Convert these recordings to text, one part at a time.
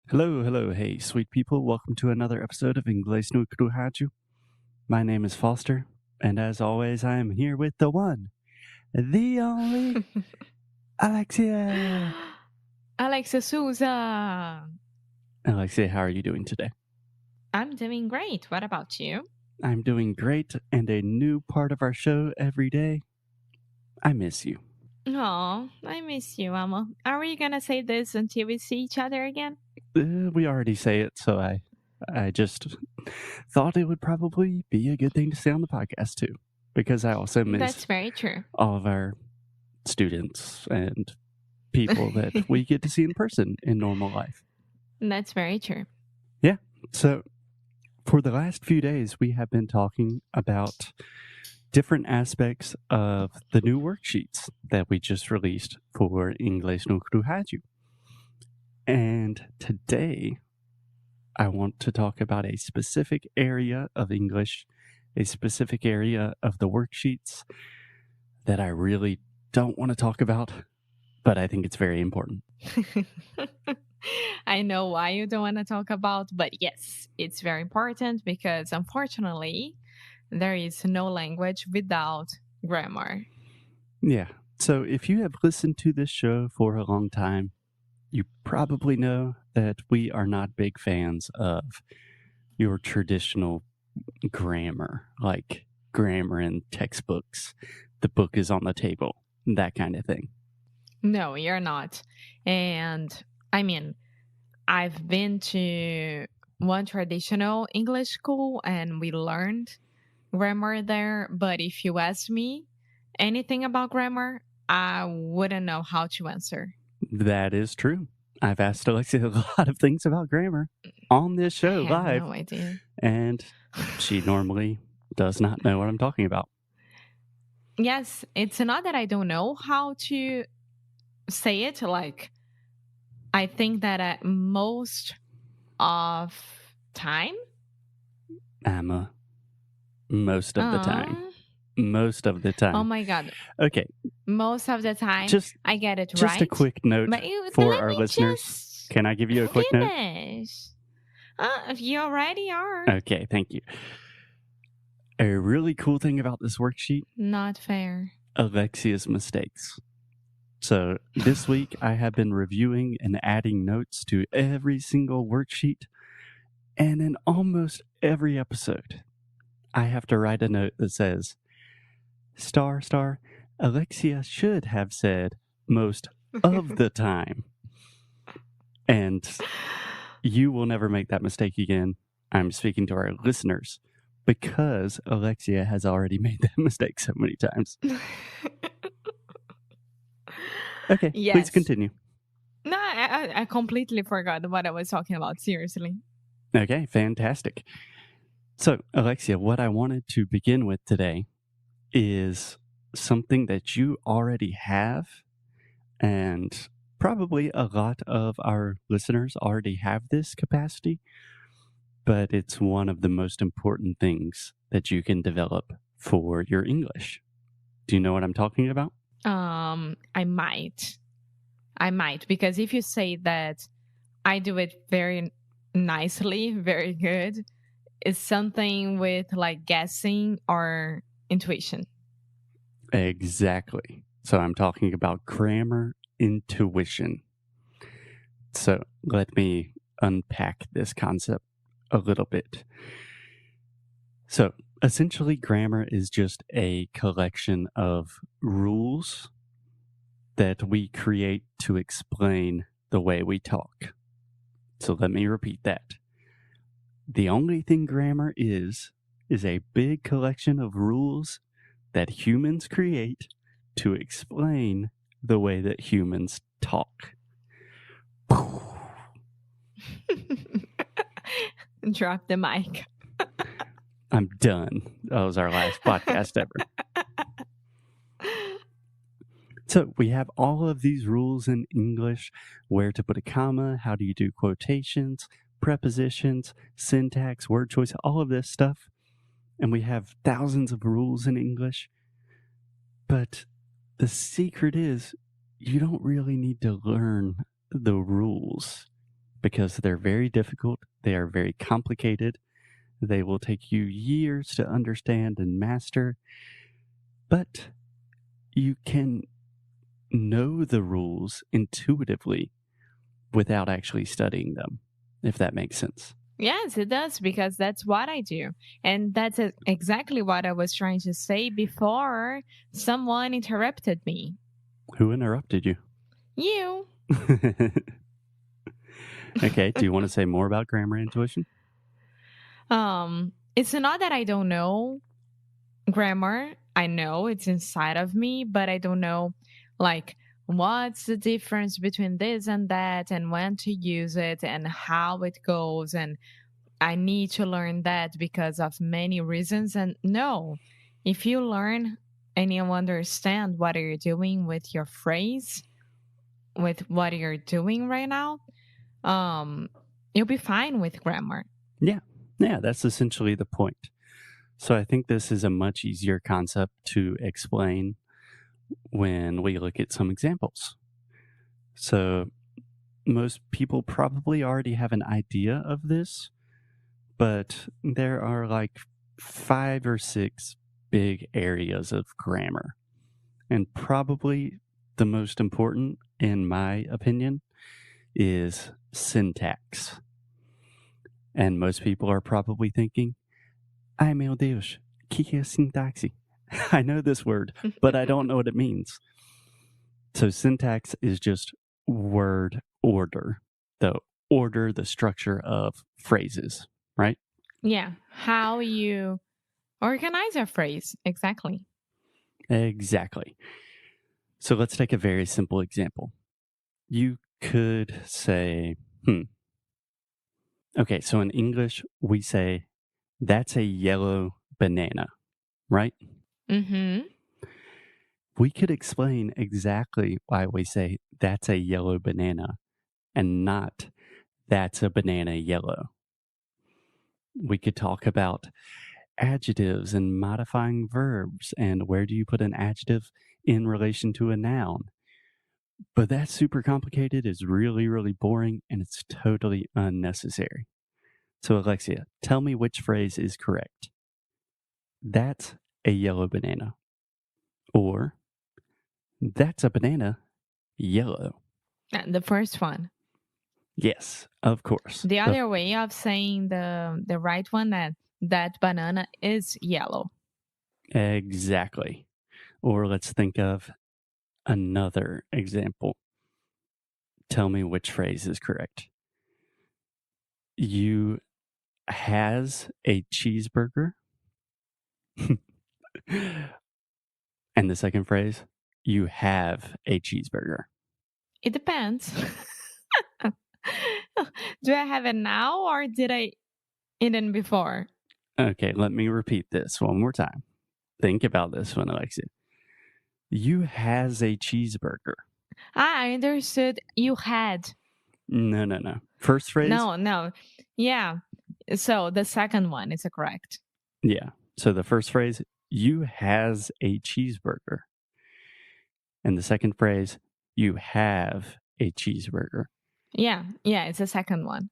Hello, hello, hey, sweet people. Welcome to another episode of Inglês Nu E Cru, Rádio. My name is Foster, and as always, I am here with the one, the only, Alexia. Alexia Souza. Alexia, how are you doing today? I'm doing great. What about you? I'm doing great, and a new part of our show every day. I miss you. Oh, I miss you, Mama. Are we gonna say this until we see each other again? We already say it, so I just thought it would probably be a good thing to say on the podcast too, because I also miss That's very true. all of our students and people that we get to see in person in normal life. That's very true. Yeah. So for the last few days, we have been talking about different aspects of the new worksheets that we just released for Inglês Nu E Cru Rádio. And today, I want to talk about a specific area of English, a specific area of the worksheets that I really don't want to talk about, but I think it's very important. I know why you don't want to talk about, but yes, it's very important because unfortunately, there is no language without grammar. Yeah. So if you have listened to this show for a long time, you probably know that we are not big fans of your traditional grammar, like grammar in textbooks. The book is on the table, that kind of thing. No, you're not. And I mean, I've been to one traditional English school and we learned grammar there. But if you ask me anything about grammar, I wouldn't know how to answer. That is true. I've asked Alexia a lot of things about grammar on this show I have live, no idea. and she normally does not know what I'm talking about. Yes, it's not that I don't know how to say it. Like, I think that at most of time, Emma, most of the time. Most of the time. Oh my God. Okay. Most of the time, Just I get it just right. a quick note But for let our me listeners. just Can I give you a quick note? finish. You already are. Okay, thank you. A really cool thing about this worksheet, Not fair. Alexia's mistakes. So this week I have been reviewing and adding notes to every single worksheet, and in almost every episode, I have to write a note that says, star, Alexia should have said most of the time. And you will never make that mistake again. I'm speaking to our listeners because Alexia has already made that mistake so many times. Okay, Yes. Please continue. No, I completely forgot what I was talking about, seriously. Okay, fantastic. So, Alexia, what I wanted to begin with today is something that you already have, and probably a lot of our listeners already have this capacity, but it's one of the most important things that you can develop for your English. Do you know what I'm talking about? I might, because if you say that I do it very nicely, very good, it's something with like guessing or intuition. Exactly. So I'm talking about grammar intuition. So let me unpack this concept a little bit. So essentially, grammar is just a collection of rules that we create to explain the way we talk. So let me repeat that. The only thing grammar is a big collection of rules that humans create to explain the way that humans talk. Drop the mic. I'm done. That was our last podcast ever. So we have all of these rules in English, where to put a comma, how do you do quotations, prepositions, syntax, word choice, all of this stuff. And we have thousands of rules in English. But the secret is you don't really need to learn the rules. because they're very difficult. They are very complicated. They will take you years to understand and master, but you can know the rules intuitively without actually studying them, if that makes sense. Yes, it does, because that's what I do. And that's exactly what I was trying to say before someone interrupted me. Who interrupted you? You. Okay, do you want to say more about grammar intuition? It's not that I don't know grammar. I know it's inside of me, but I don't know, like, what's the difference between this and that, and when to use it, and how it goes. And I need to learn that because of many reasons. And no, if you learn and you understand what you're doing with your phrase, with what you're doing right now, you'll be fine with grammar. Yeah, that's essentially the point. So I think this is a much easier concept to explain when we look at some examples. So most people probably already have an idea of this, but there are like 5 or 6 big areas of grammar. And probably the most important, in my opinion, is syntax. And most people are probably thinking, ai meu Deus, que é sintaxe? I know this word, but I don't know what it means. So syntax is just word order, the structure of phrases, right? Yeah, how you organize a phrase. Exactly. Exactly. So let's take a very simple example. You could say, Okay, so in English, we say, that's a yellow banana, right? Mm-hmm. We could explain exactly why we say, that's a yellow banana, and not, that's a banana yellow. We could talk about adjectives and modifying verbs, and where do you put an adjective in relation to a noun. But that's super complicated, it's really, really boring, and it's totally unnecessary. So, Alexia, tell me which phrase is correct. That's a yellow banana. Or, that's a banana yellow. The first one. Yes, of course. The other way of saying the right one, that banana is yellow. Exactly. Or let's think of another example. Tell me which phrase is correct. You has a cheeseburger. And the second phrase, you have a cheeseburger. It depends. Do I have it now, or did I eat it before? Okay, let me repeat this one more time. Think about this one, Alexia. You has a cheeseburger. I understood you had. No. First phrase? No. Yeah. So the second one is correct. Yeah. So the first phrase, you has a cheeseburger. And the second phrase, you have a cheeseburger. Yeah, it's the second one.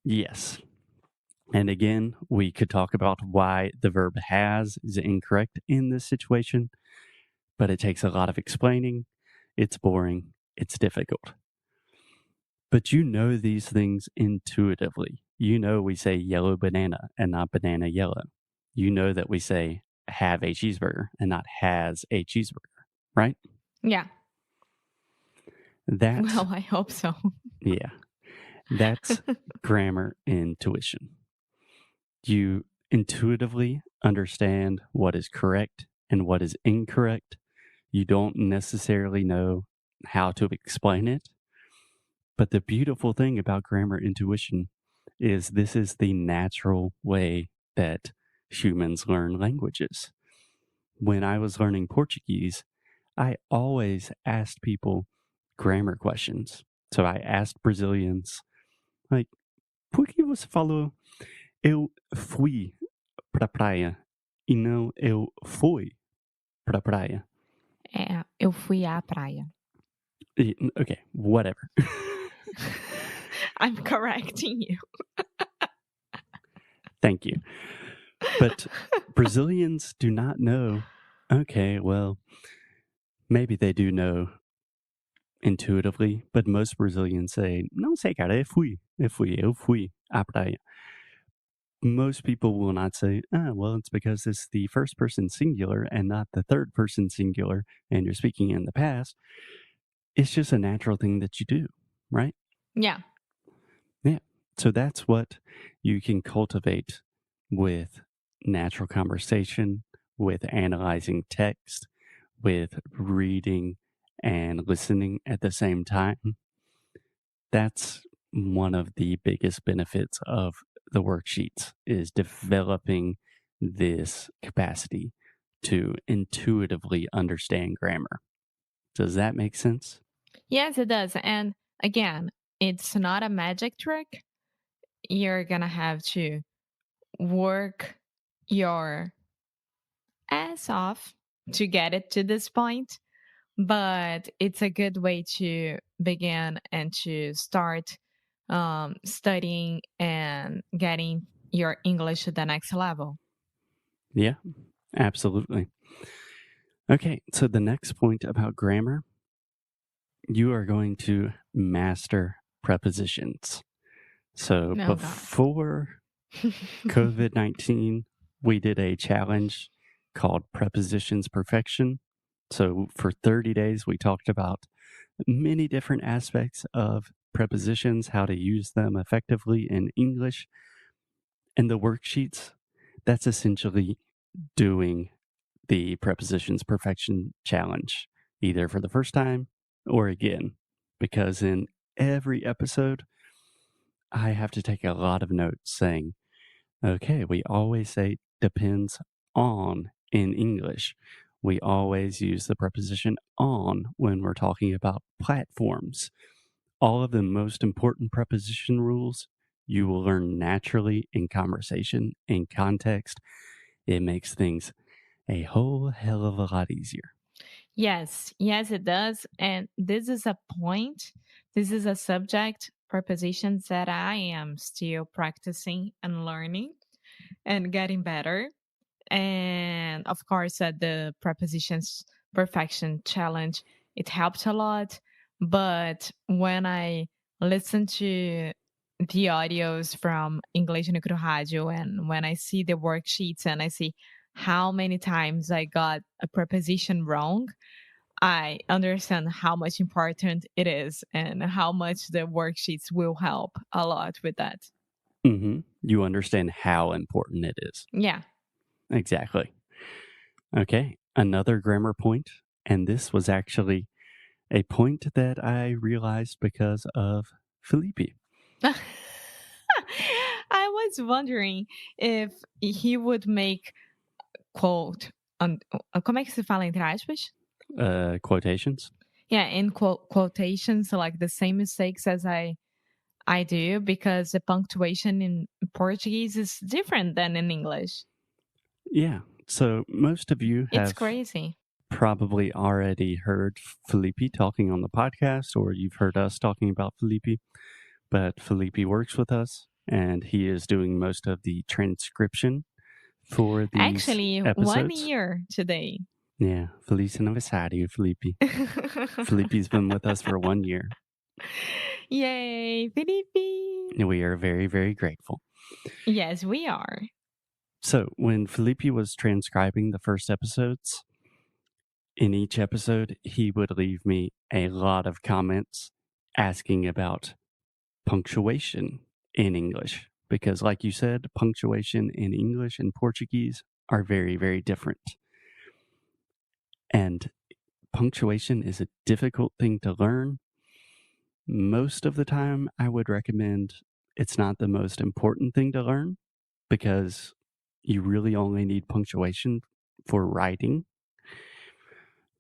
Yes. And again, we could talk about why the verb has is incorrect in this situation, but it takes a lot of explaining. It's boring. It's difficult. But you know these things intuitively. You know we say yellow banana and not banana yellow. You know that we say have a cheeseburger and not has a cheeseburger, right? Yeah. Well, I hope so. Yeah. That's grammar intuition. You intuitively understand what is correct and what is incorrect. You don't necessarily know how to explain it. But the beautiful thing about grammar intuition is this is the natural way that humans learn languages. When I was learning Portuguese, I always asked people grammar questions. So I asked Brazilians, like, por que você falou eu fui pra praia e não eu fui pra praia? Eu fui à praia. Okay, whatever. I'm correcting you. Thank you. But Brazilians do not know. Okay, well, maybe they do know intuitively, but most Brazilians say, não sei, cara, eu fui à praia. Most people will not say, well, it's because it's the first person singular and not the third person singular, and you're speaking in the past. It's just a natural thing that you do, right? Yeah. Yeah. So that's what you can cultivate with natural conversation, with analyzing text, with reading and listening at the same time. That's one of the biggest benefits of the worksheets is developing this capacity to intuitively understand grammar. Does that make sense? Yes, it does. And again, it's not a magic trick. You're going to have to work your ass off to get it to this point. But it's a good way to begin and to start studying and getting your English to the next level. Yeah, absolutely. Okay, so the next point about grammar, you are going to master prepositions. So No, God. before COVID-19, we did a challenge called Prepositions Perfection. So for 30 days, we talked about many different aspects of prepositions, how to use them effectively in English. And the worksheets, that's essentially doing the Prepositions Perfection Challenge, either for the first time or again, because in every episode, I have to take a lot of notes saying, okay, we always say depends on in English. We always use the preposition on when we're talking about platforms. All of the most important preposition rules you will learn naturally in conversation, in context. It makes things a whole hell of a lot easier. Yes, it does. And this is a point, this is a subject, prepositions that I am still practicing and learning and getting better. And of course, the prepositions perfection challenge, it helped a lot. But when I listen to the audios from Inglês Nu E Cru Rádio, and when I see the worksheets and I see how many times I got a preposition wrong, I understand how much important it is and how much the worksheets will help a lot with that. You understand how important it is. Yeah. Exactly. Okay, another grammar point, and this was actually a point that I realized because of Felipe. I was wondering if he would make quote, como é que se fala entre aspas? Quotations? Yeah, in quotations, like the same mistakes as I do, because the punctuation in Portuguese is different than in English. Yeah. So most of you It's have crazy. probably already heard Felipe talking on the podcast, or you've heard us talking about Felipe. But Felipe works with us, and he is doing most of the transcription for these Actually, episodes. 1 year today. Yeah. Feliz aniversario, Felipe. Felipe's been with us for 1 year. Yay, Felipe. We are very, very grateful. Yes, we are. So when Felipe was transcribing the first episodes, in each episode, he would leave me a lot of comments asking about punctuation in English. Because, like you said, punctuation in English and Portuguese are very, very different. And punctuation is a difficult thing to learn. Most of the time, I would recommend it's not the most important thing to learn because you really only need punctuation for writing.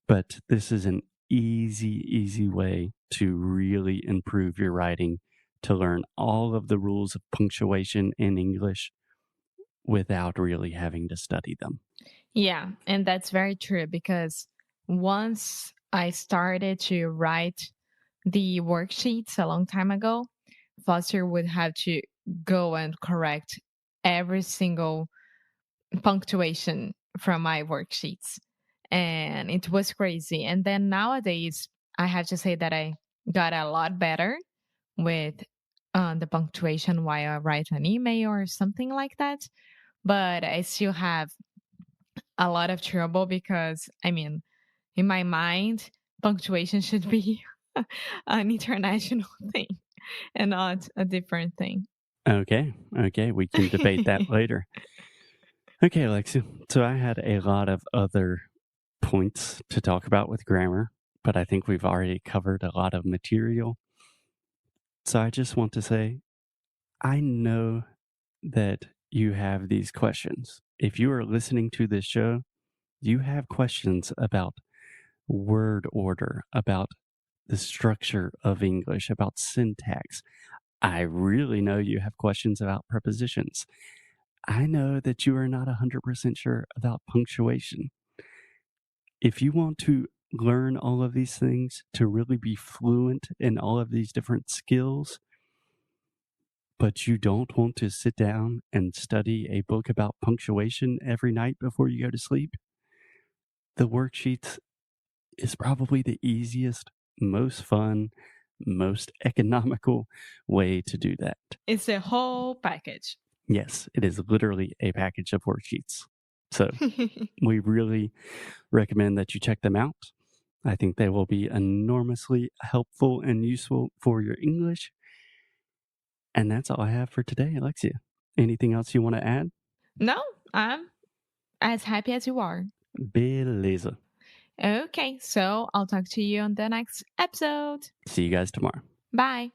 But this is an easy way to really improve your writing, to learn all of the rules of punctuation in English without really having to study them. Yeah, and that's very true because once I started to write the worksheets a long time ago, Foster would have to go and correct every single punctuation from my worksheets. And it was crazy. And then nowadays, I have to say that I got a lot better with the punctuation while I write an email or something like that. But I still have a lot of trouble because, I mean, in my mind, punctuation should be an international thing and not a different thing. Okay. Okay. We can debate that later. Okay, Alexia. So I had a lot of other points to talk about with grammar, but I think we've already covered a lot of material. So I just want to say I know that you have these questions. If you are listening to this show, you have questions about word order, about the structure of English, about syntax. I really know you have questions about prepositions. I know that you are not 100% sure about punctuation. If you want to learn all of these things to really be fluent in all of these different skills, but you don't want to sit down and study a book about punctuation every night before you go to sleep, the worksheets is probably the easiest, most fun, most economical way to do that. It's a whole package. Yes, it is literally a package of worksheets. So we really recommend that you check them out. I think they will be enormously helpful and useful for your English. And that's all I have for today, Alexia. Anything else you want to add? No, I'm as happy as you are. Beleza. Okay, so I'll talk to you on the next episode. See you guys tomorrow. Bye.